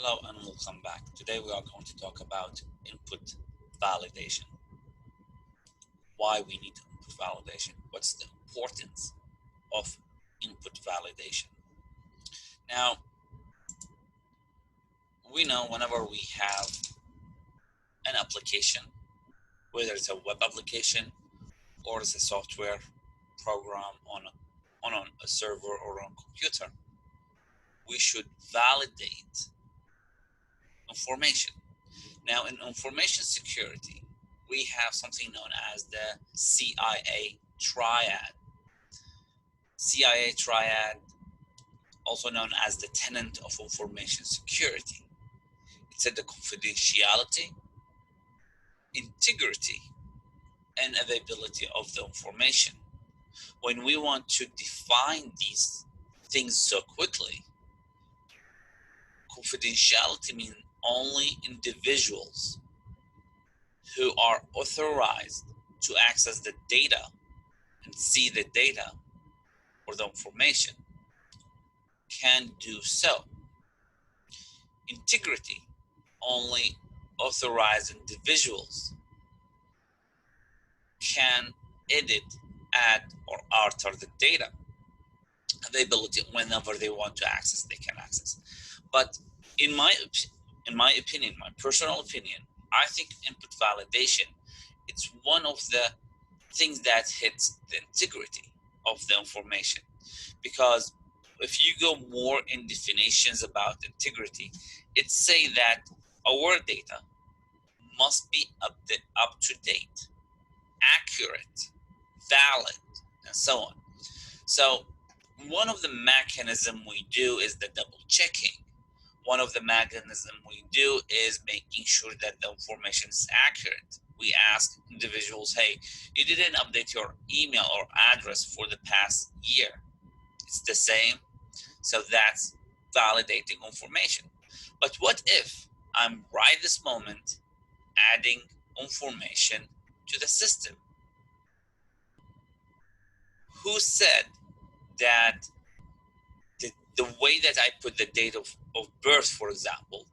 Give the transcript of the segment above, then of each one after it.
Hello and welcome back. Today we are going to talk about input validation. Why we need input validation. What's the importance of input validation? Now, we know whenever we have an application, whether it's a web application or it's a software program on a server or on a computer, we should validate information. Now, in information security, we have something known as the CIA triad. CIA triad, also known as the tenet of information security. It said the confidentiality, integrity, and availability of the information. When we want to define these things so quickly, confidentiality means only individuals who are authorized to access the data and see the data or the information can do so. Integrity, only authorized individuals can edit, add, or alter the data. Availability, whenever they want to access, they can access. But in my opinion, my personal opinion, I think input validation, it's one of the things that hits the integrity of the information. Because if you go more in definitions about integrity, it say that our data must be up to date, accurate, valid, and so on. So one of the mechanism we do is the double checking. One of the mechanism we do is making sure that the information is accurate. We ask individuals, hey, you didn't update your email or address for the past year. It's the same. So that's validating information. But what if I'm right this moment adding information to the system? Who said that the way that I put the date of birth, for example,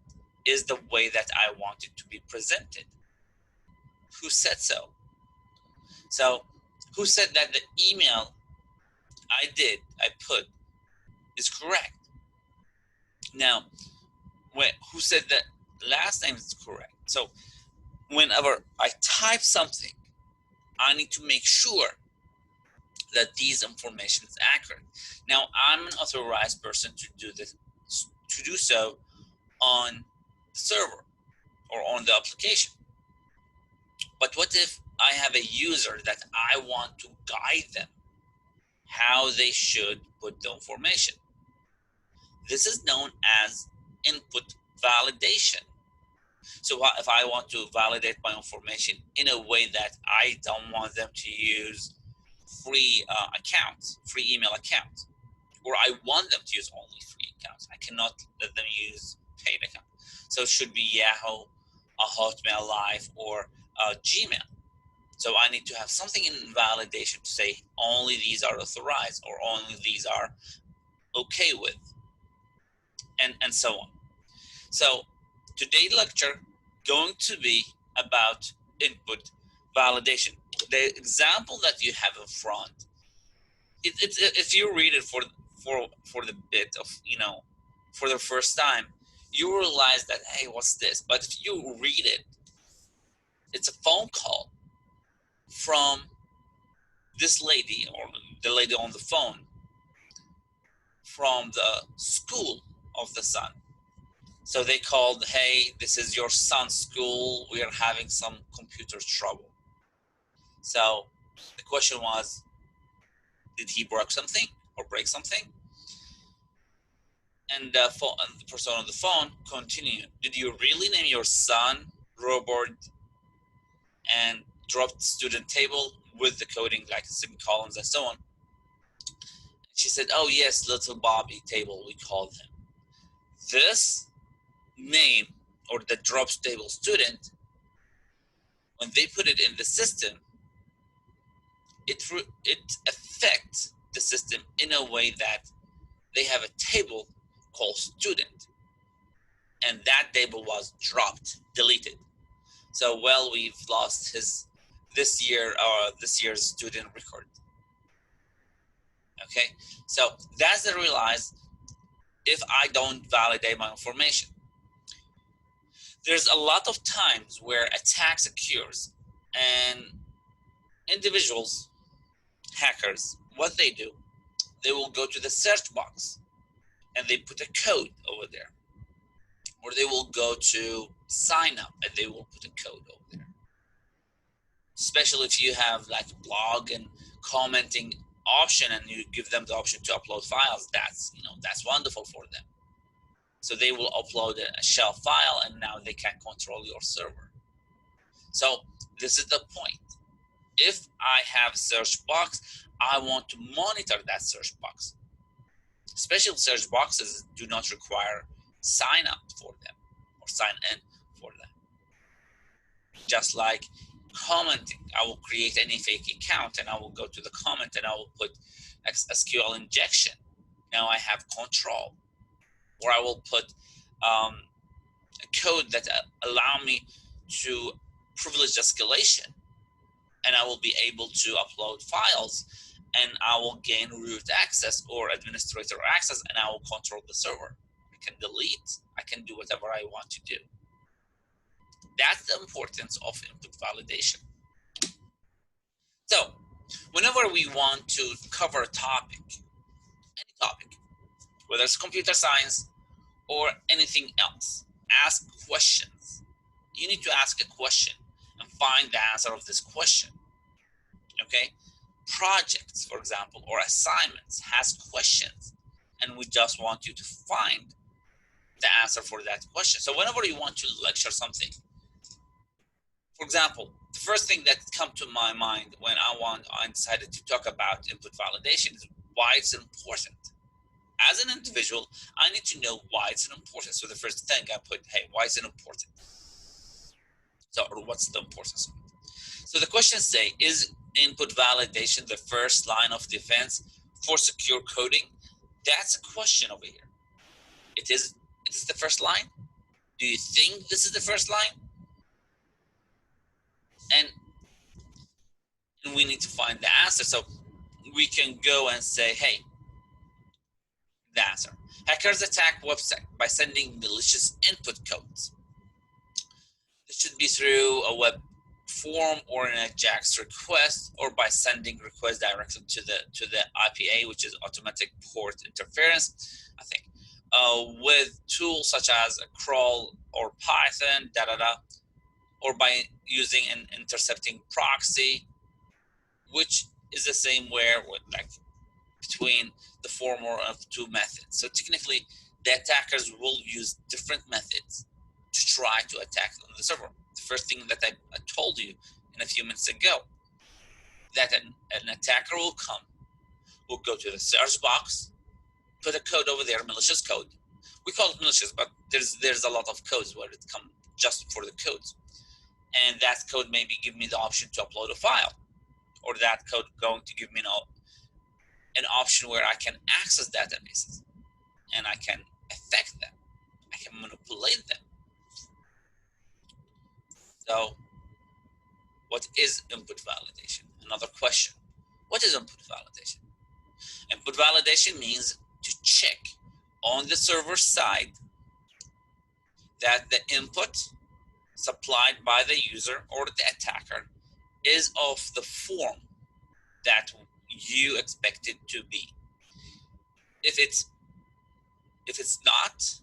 is the way that I want it to be presented? Who said so? So who said that the email I put is correct? Now, who said that last name is correct? So whenever I type something, I need to make sure that these information is accurate. Now, I'm an authorized person to do this, to do so on the server or on the application. But what if I have a user that I want to guide them how they should put the information? This is known as input validation. So if I want to validate my information in a way that I don't want them to use free accounts, free email accounts, or I want them to use only free accounts, I cannot let them use paid accounts. So it should be Yahoo, a Hotmail Live, or Gmail. So I need to have something in validation to say only these are authorized or only these are okay with, and so on. So today's lecture going to be about input validation. The example that you have in front, it's if you read it for the bit of for the first time, you realize that, hey, what's this? But if you read it, it's a phone call from this lady or the lady on the phone from the school of the son. So they called, hey, this is your son's school. We are having some computer trouble. So the question was, did he break something or break something? And the person on the phone continued, did you really name your son Robert and drop the student table with the coding like semicolons and so on? She said, oh yes, little Bobby table, we called him. This name or the drops table student, when they put it in the system, it affects the system in a way that they have a table called student. and that table was dropped, deleted. So, well, we've lost this year's student record. Okay, so that's the realize if I don't validate my information. There's a lot of times where attacks occurs, and individuals, hackers, what they do, they will go to the search box and they put a code over there, or they will go to sign up and they will put a code over there. Especially if you have like blog and commenting option and you give them the option to upload files, that's wonderful for them. So they will upload a shell file and now they can control your server. So this is the point. If I have a search box, I want to monitor that search box. Especially search boxes do not require sign up for them or sign in for them. Just like commenting, I will create any fake account and I will go to the comment and I will put SQL injection. Now I have control. Or I will put a code that allow me to privilege escalation, and I will be able to upload files, and I will gain root access or administrator access, and I will control the server. I can delete, I can do whatever I want to do. That's the importance of input validation. So whenever we want to cover a topic, any topic, whether it's computer science or anything else, ask questions. You need to ask a question and find the answer of this question. Okay? Projects, for example, or assignments has questions, and we just want you to find the answer for that question. So whenever you want to lecture something, for example, the first thing that come to my mind when I decided to talk about input validation is why it's important. As an individual, I need to know why it's important. So the first thing I put, hey, why is it important? So, or what's the importance of it? So the questions say, is input validation the first line of defense for secure coding? That's a question over here. It is the first line? Do you think this is the first line? And we need to find the answer. So we can go and say, hey, the answer. Hackers attack website by sending malicious input codes. This should be through a web form or in a JAX request, or by sending requests directly to the IPA, which is automatic port interference, I think, with tools such as crawl or Python, or by using an intercepting proxy, which is the same where like between the former of two methods. So technically, the attackers will use different methods to try to attack on the server. The first thing that I told you in a few minutes ago, that an attacker will go to the search box, put a code over there, malicious code. We call it malicious, but there's a lot of codes where it comes just for the codes. And that code maybe give me the option to upload a file, or that code going to give me an option where I can access databases and I can affect them. I can manipulate them. So what is input validation? Another question. What is input validation? Input validation means to check on the server side that the input supplied by the user or the attacker is of the form that you expect it to be. If it's not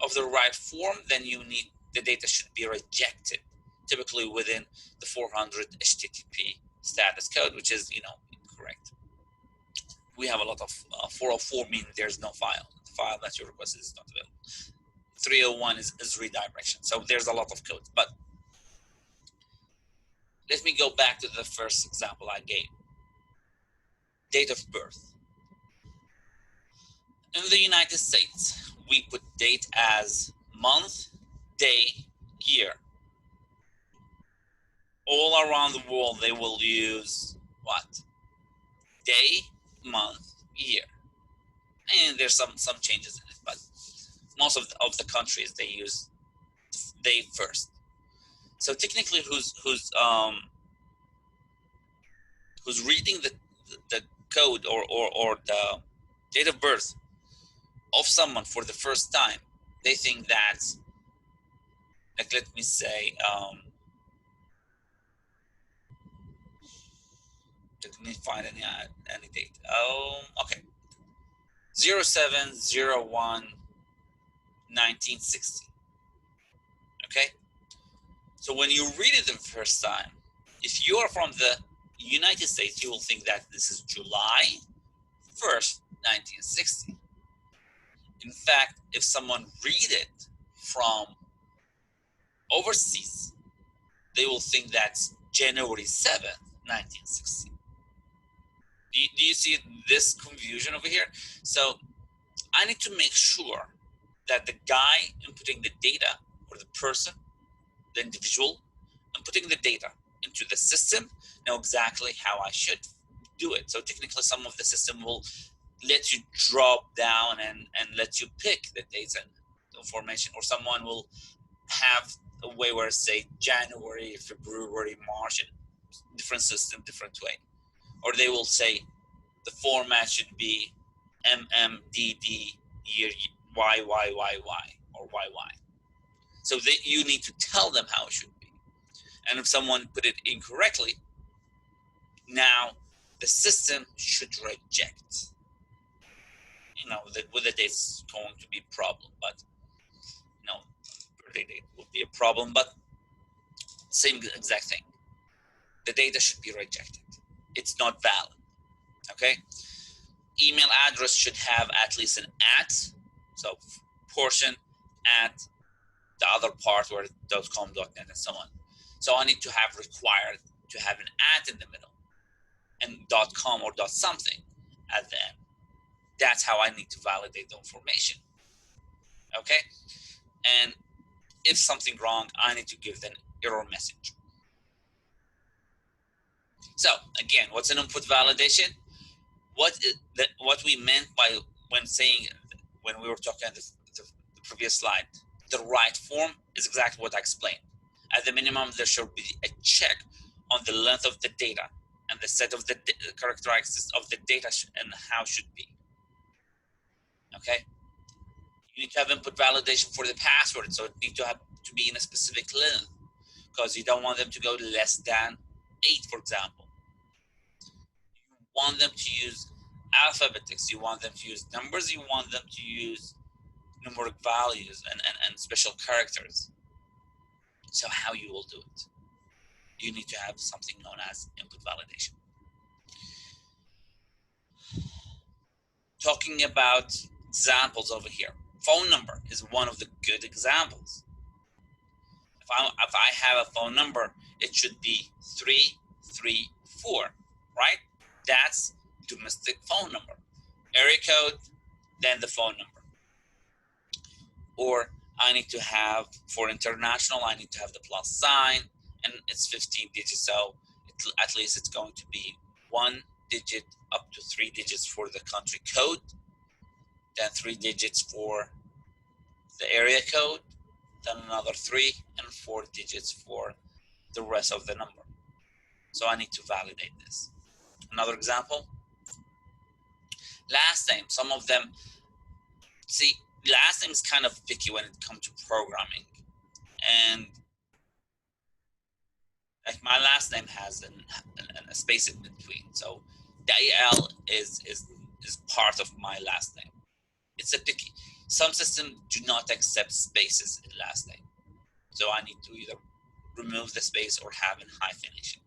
of the right form, then the data should be rejected, typically within the 400 HTTP status code, which is incorrect. We have a lot of 404 means there's no file. The file that you requested is not available. 301 is redirection. So there's a lot of code. But let me go back to the first example I gave. Date of birth. In the United States, we put date as month, day, year. All around the world, they will use what? Day, month, year. And there's some changes in it, but most of the countries, they use they first. So technically, who's reading the code or the date of birth of someone for the first time, they think that's, like, let me say, let me find any date. Okay, 07/01/1960. Okay, so when you read it the first time, if you are from the United States, you will think that this is July 1st, 1960. In fact, if someone read it from overseas, they will think that's January 7th, 1960. Do you see this confusion over here? So I need to make sure that the guy inputting the data, or the person, the individual inputting the data into the system, know exactly how I should do it. So technically, some of the system will let you drop down and let you pick the dates and information, or someone will have a way where, say, January, February, March, and different system, different way. Or they will say the format should be MMDD year YYYY or YY. So you need to tell them how it should be. And if someone put it incorrectly, now the system should reject. With the date's going to be a problem, but birthday date will be a problem, but same exact thing. The data should be rejected. It's not valid. Okay. Email address should have at least an @ so portion at the other part where .com, .net, and so on. So I need to have required to have an @ in the middle and .com or .something at the end. That's how I need to validate the information. Okay. And if something wrong, I need to give an error message. So again, what's an input validation? What we meant by when we were talking the previous slide, the right form is exactly what I explained. At the minimum, there should be a check on the length of the data and the set of the characteristics of the data and how it should be. Okay. You need to have input validation for the password, so it needs to be in a specific length, because you don't want them to go less than 8, for example. You want them to use alphabetics, you want them to use numbers, you want them to use numeric values and special characters. So how you will do it? You need to have something known as input validation. Talking about examples over here, phone number is one of the good examples. If I have a phone number, it should be 334, right? That's domestic phone number. Area code, then the phone number. Or I need to have, for international, I need to have the plus sign, and it's 15 digits, so at least it's going to be 1 digit up to 3 digits for the country code, then 3 digits for the area code, then another 3 and 4 digits for the rest of the number. So I need to validate this. Another example, last name. Some of them, see, last name is kind of picky when it comes to programming, and like my last name has a space in between, so the AL is part of my last name. It's a picky. Some systems do not accept spaces in last name, so I need to either remove the space or have a hyphenation.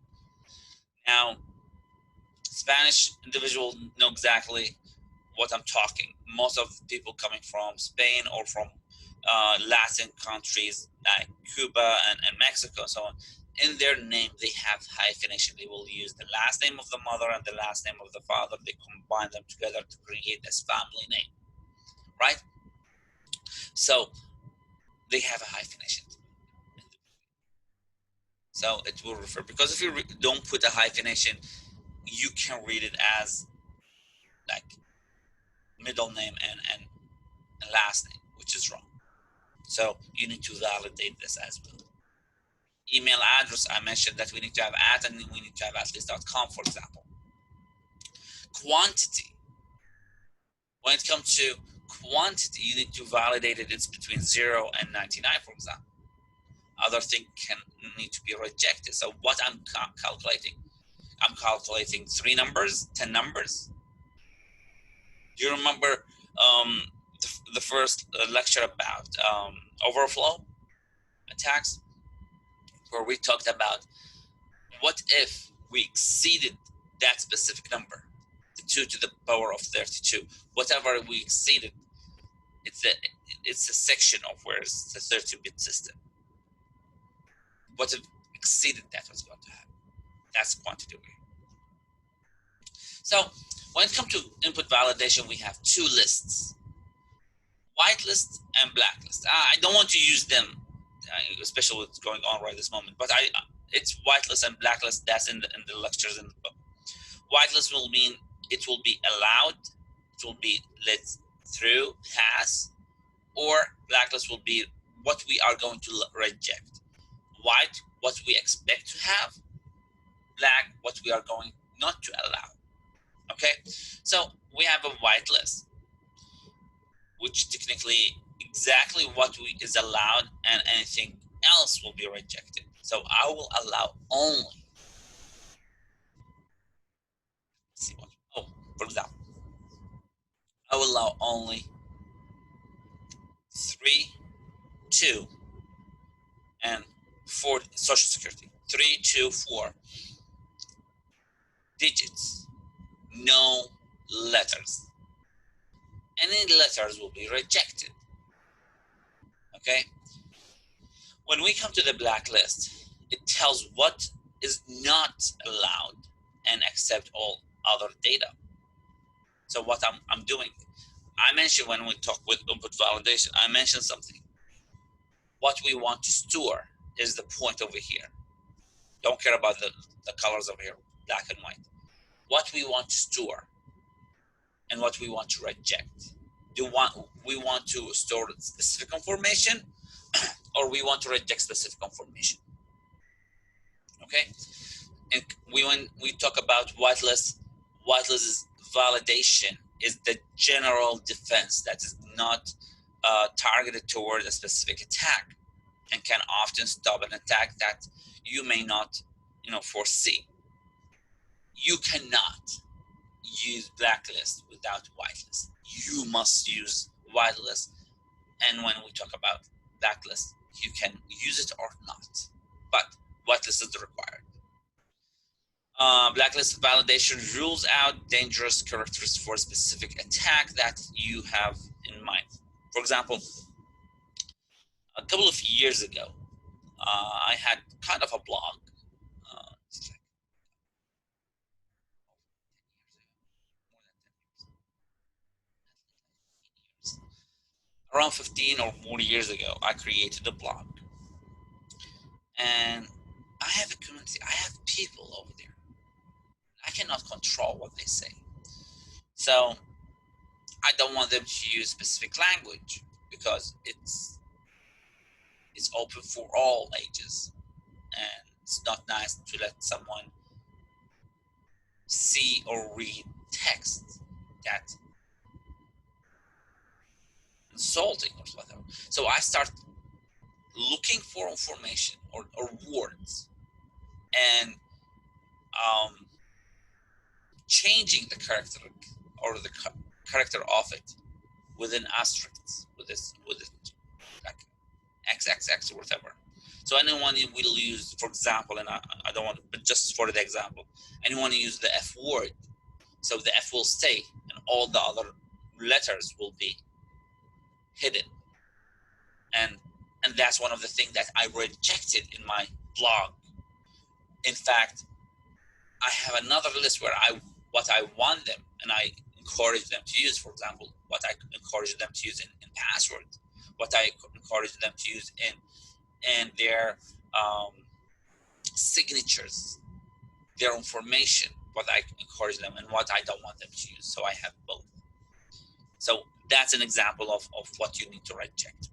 Now, Spanish individuals know exactly what I'm talking. Most of the people coming from Spain or from Latin countries like Cuba and Mexico and so on, in their name they have hyphenation. They will use the last name of the mother and the last name of the father. They combine them together to create this family name, right? So they have a hyphenation. So it will refer, because if you don't put a hyphenation, you can read it as like middle name and last name, which is wrong. So you need to validate this as well. Email address, I mentioned that we need to have at, and we need to have whitelist.com, for example. Quantity. When it comes to quantity, you need to validate it. It's between 0 and 99, for example. Other things can need to be rejected. So what I'm calculating, I'm calculating 3 numbers, 10 numbers. Do you remember the first lecture about overflow attacks, where we talked about what if we exceeded that specific number, the 2 to the power of 32, whatever we exceeded, it's a section of where it's the 32-bit system. What if exceeded that, what's going to happen? That's quantity aware. So when it comes to input validation, we have 2 lists, whitelist and blacklist. I don't want to use them, especially what's going on right this moment, but it's whitelist and blacklist. That's in the lectures in the book. Whitelist will mean it will be allowed, it will be let through, pass, or blacklist will be what we are going to reject. White, what we expect to have. Black, what we are going not to allow. Okay, so we have a whitelist, which technically exactly what is allowed, and anything else will be rejected. So I will allow only. Let's see what. Oh, for example, I will allow only 3, 2, and 4 social security. 3, 2, 4 digits. No letters. Any letters will be rejected. Okay. When we come to the blacklist, it tells what is not allowed and accept all other data. So what I'm doing, I mentioned when we talk with input validation, I mentioned something. What we want to store is the point over here. Don't care about the colors over here, black and white. What we want to store and what we want to reject. We want to store specific information or we want to reject specific information. Okay? And when we talk about whitelist is validation is the general defense that is not targeted toward a specific attack and can often stop an attack that you may not foresee. You cannot use blacklist without whitelist. You must use whitelist, and when we talk about blacklist, you can use it or not, but whitelist is required. Blacklist validation rules out dangerous characters for a specific attack that you have in mind. For example, a couple of years ago, I had kind of a blog. Around 15 or more years ago, I created a blog. And I have a community, I have people over there. I cannot control what they say. So I don't want them to use specific language because it's open for all ages. And it's not nice to let someone see or read text that insulting or whatever. So I start looking for information or words and changing the character or the character of it with an asterisk, with it like XXX or whatever. So anyone will use, for example, and I don't want to, but just for the example, anyone use the F word, so the F will stay and all the other letters will be hidden. And that's one of the things that I rejected in my blog. In fact, I have another list where what I want them and I encourage them to use. For example, what I encourage them to use in passwords, what I encourage them to use in their signatures, their information, what I encourage them and what I don't want them to use. So I have both. So That's an example of what you need to reject.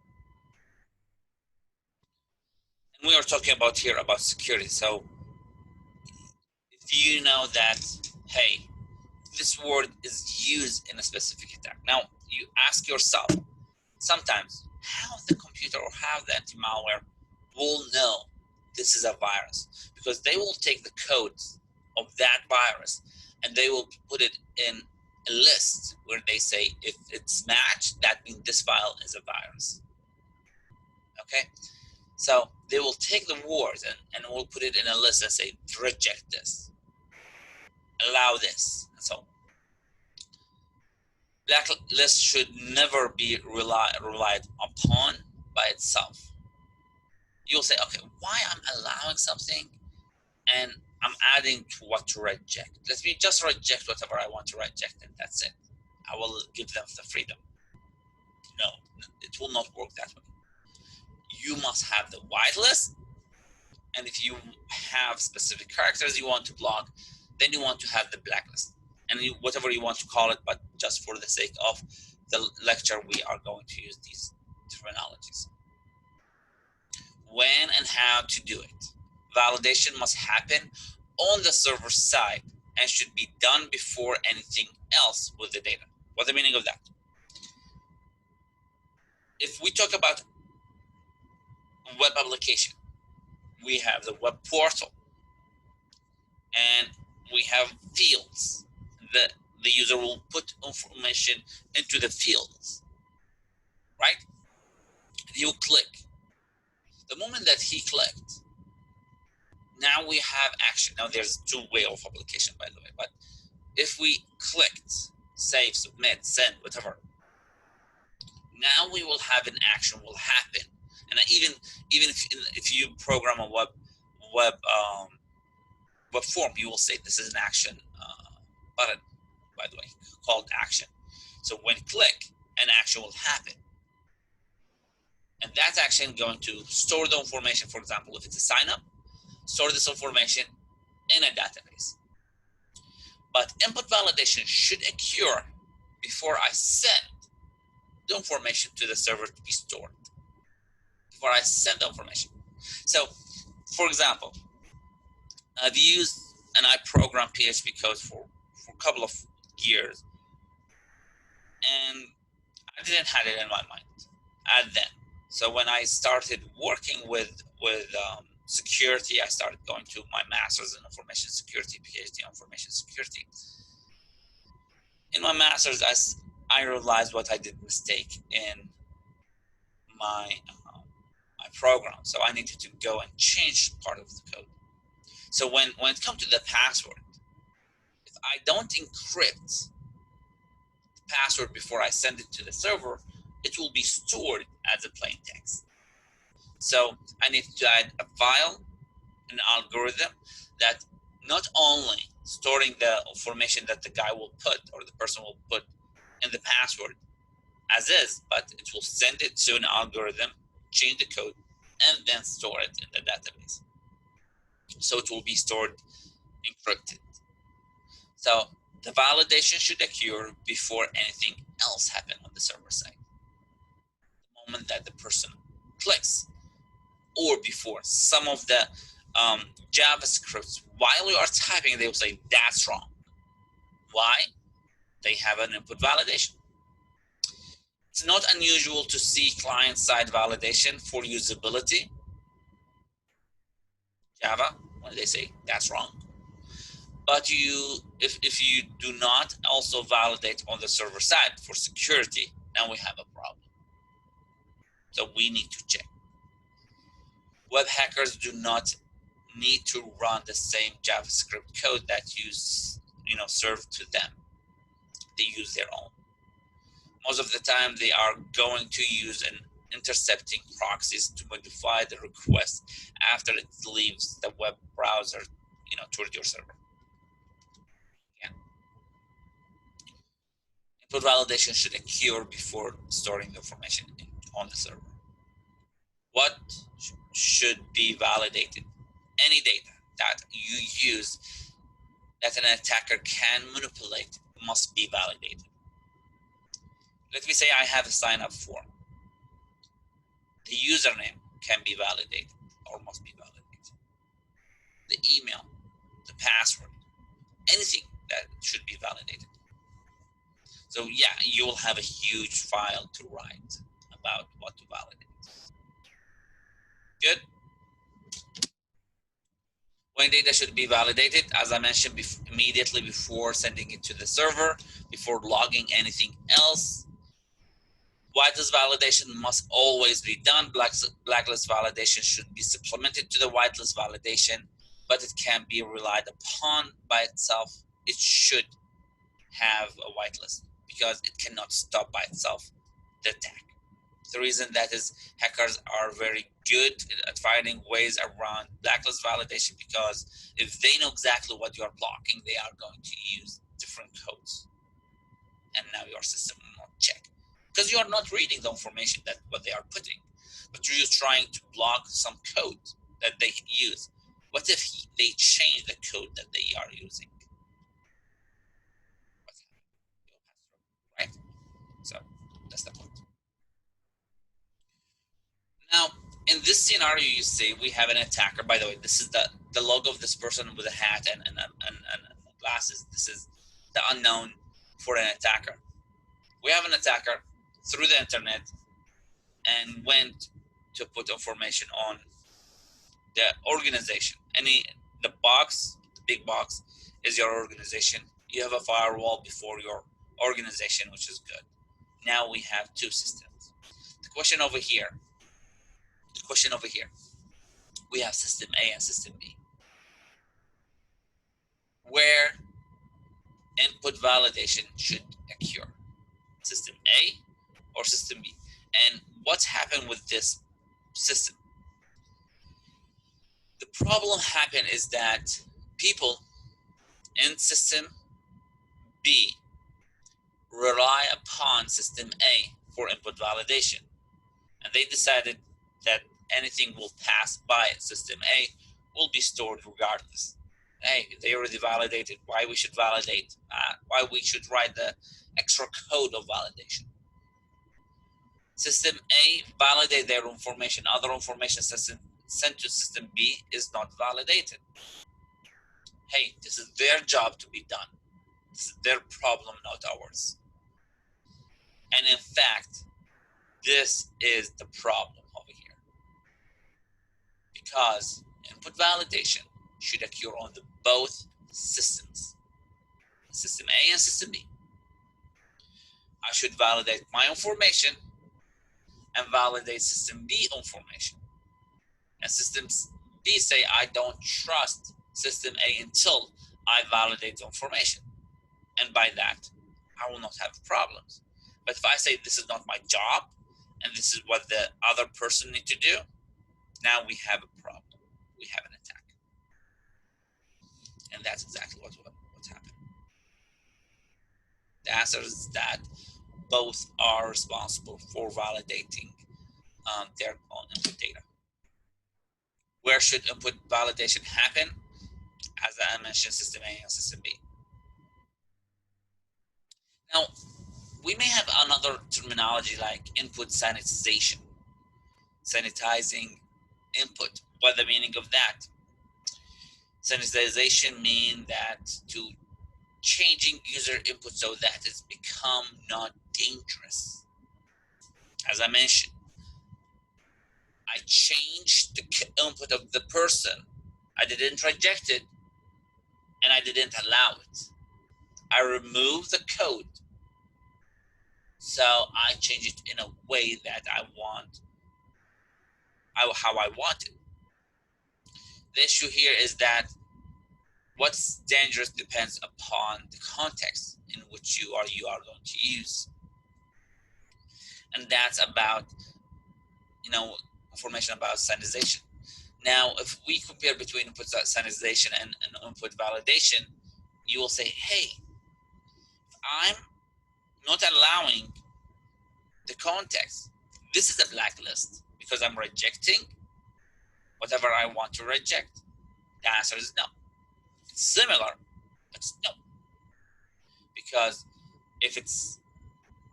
And we are talking about here about security. So if you know that, hey, this word is used in a specific attack. Now you ask yourself sometimes how the computer or how the anti-malware will know this is a virus, because they will take the codes of that virus and they will put it in a list where they say if it's matched, that means this file is a virus. Okay, so they will take the words and will put it in a list and say reject this, allow this, and so on. Blacklist should never be relied upon by itself. You'll say, okay, why I'm allowing something and I'm adding to what to reject? Let me just reject whatever I want to reject, and that's it. I will give them the freedom. No, it will not work that way. You must have the whitelist, and if you have specific characters you want to block, then you want to have the blacklist, and whatever you want to call it, but just for the sake of the lecture, we are going to use these terminologies. When and how to do it. Validation must happen on the server side and should be done before anything else with the data. What's the meaning of that? If we talk about web application, we have the web portal and we have fields that the user will put information into the fields, right? He will click. The moment that he clicked, now we have action. Now there's two way of application, by the way, but if we clicked save, submit, send, whatever, now we will have an action will happen. And even if you program a web form, you will say this is an action button, by the way, called action. So when click, an action will happen, and that action going to store the information. For example, if it's a sign up, store this information in a database. But input validation should occur before I send the information to the server to be stored, before I send the information. So, for example, I've used and I programmed PHP code for a couple of years, and I didn't have it in my mind at then. So when I started working with security, I started going to my master's in information security, PhD in information security. In my master's, I realized what I did mistake in my program. So I needed to go and change part of the code. So when it comes to the password, if I don't encrypt the password before I send it to the server, it will be stored as a plain text. So I need to add a file, an algorithm that not only storing the information that the guy will put or the person will put in the password as is, but it will send it to an algorithm, change the code, and then store it in the database. So it will be stored encrypted. So the validation should occur before anything else happens on the server side. The moment that the person clicks, or before some of the JavaScripts, while you are typing, they will say that's wrong. Why? They have an input validation. It's not unusual to see client-side validation for usability, Java, when they say that's wrong. But if you do not also validate on the server side for security, now we have a problem. So we need to check. Web hackers do not need to run the same JavaScript code that you serve to them. They use their own. Most of the time, they are going to use an intercepting proxies to modify the request after it leaves the web browser, toward your server. Again, input validation should occur before storing the information on the server. What should be validated? Any data that you use that an attacker can manipulate must be validated. Let me say I have a sign up form. The username can be validated or must be validated. The email, the password, anything that should be validated. So yeah, you will have a huge file to write about what to validate. Good. When data should be validated, as I mentioned, immediately before sending it to the server, before logging anything else. Whitelist validation must always be done. Blacklist validation should be supplemented to the whitelist validation, but it can be relied upon by itself. It should have a whitelist because it cannot stop by itself the attack. The reason that is hackers are very good at finding ways around blacklist validation, because if they know exactly what you're blocking, they are going to use different codes. And now your system will not check. Because you are not reading the information that what they are putting, but you're just trying to block some code that they use. What if they change the code that they are using? Right? So that's the point. Now, in this scenario, you see we have an attacker. By the way, this is the logo of this person with a hat and glasses. This is the unknown for an attacker. We have an attacker through the internet and went to put information on the organization. The box, the big box, is your organization. You have a firewall before your organization, which is good. Now we have two systems. The question over here, we have system A and system B, where input validation should occur, system A or system B. And what's happened with this system? The problem happened is that people in system B rely upon system A for input validation. And they decided that anything will pass by system A will be stored regardless. Hey, they already validated. Why we should validate? Why we should write the extra code of validation? System A validate their information. Other information sent to system B is not validated. Hey, this is their job to be done. This is their problem, not ours. And in fact, this is the problem over here, because input validation should occur on both systems, system A and system B. I should validate my information and validate system B information. And system B say, I don't trust system A until I validate the information. And by that, I will not have problems. But if I say this is not my job, and this is what the other person need to do, now we have a problem. We have an attack. And that's exactly what's happened. The answer is that both are responsible for validating their own input data. Where should input validation happen? As I mentioned, system A and system B. Now, we may have another terminology like input sanitization, sanitizing input. What the meaning of that? Sanitization means that to changing user input so that it's become not dangerous. As I mentioned, I changed the input of the person. I didn't reject it, and I didn't allow it. I removed the code, so I change it in a way that I want, how I want it. The issue here is that what's dangerous depends upon the context in which you are going to use, and that's about information about sanitization. Now, if we compare between input sanitization and input validation, you will say, hey, I'm not allowing the context. This is a blacklist because I'm rejecting whatever I want to reject. The answer is no. It's similar, but it's no. Because if it's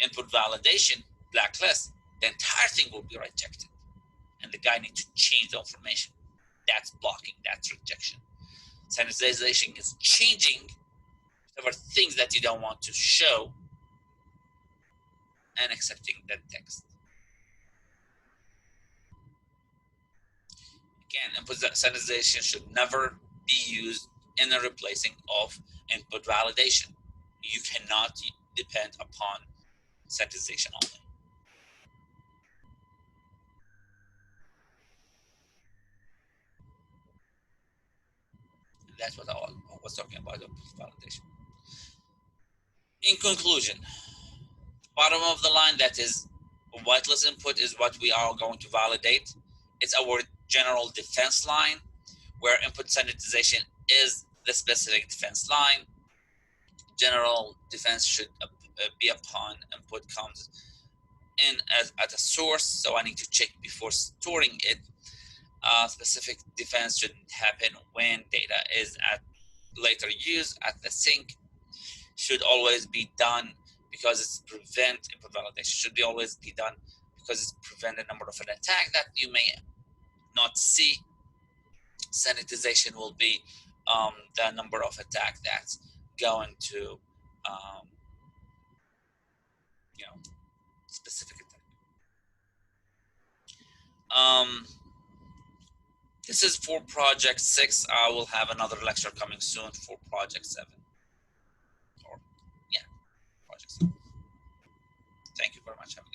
input validation, blacklist, the entire thing will be rejected. And the guy needs to change the information. That's blocking, that's rejection. Sanitization is changing whatever things that you don't want to show and accepting that text. Again, input sanitization should never be used in the replacing of input validation. You cannot depend upon sanitization only. That's what I was talking about, input validation. In conclusion, bottom of the line, that is, whitelist input is what we are going to validate. It's our general defense line, where input sanitization is the specific defense line. General defense should be upon input comes in at a source, so I need to check before storing it. Specific defense shouldn't happen when data is at later use at the sink. Should always be done because it's prevent input validation. Should be always be done because it's prevent a number of an attack that you may not see. Sanitization will be the number of attack that's going to specific attack. This is for project 6. I will have another lecture coming soon for project 7. Or, yeah, project 7. Thank you very much. Have a good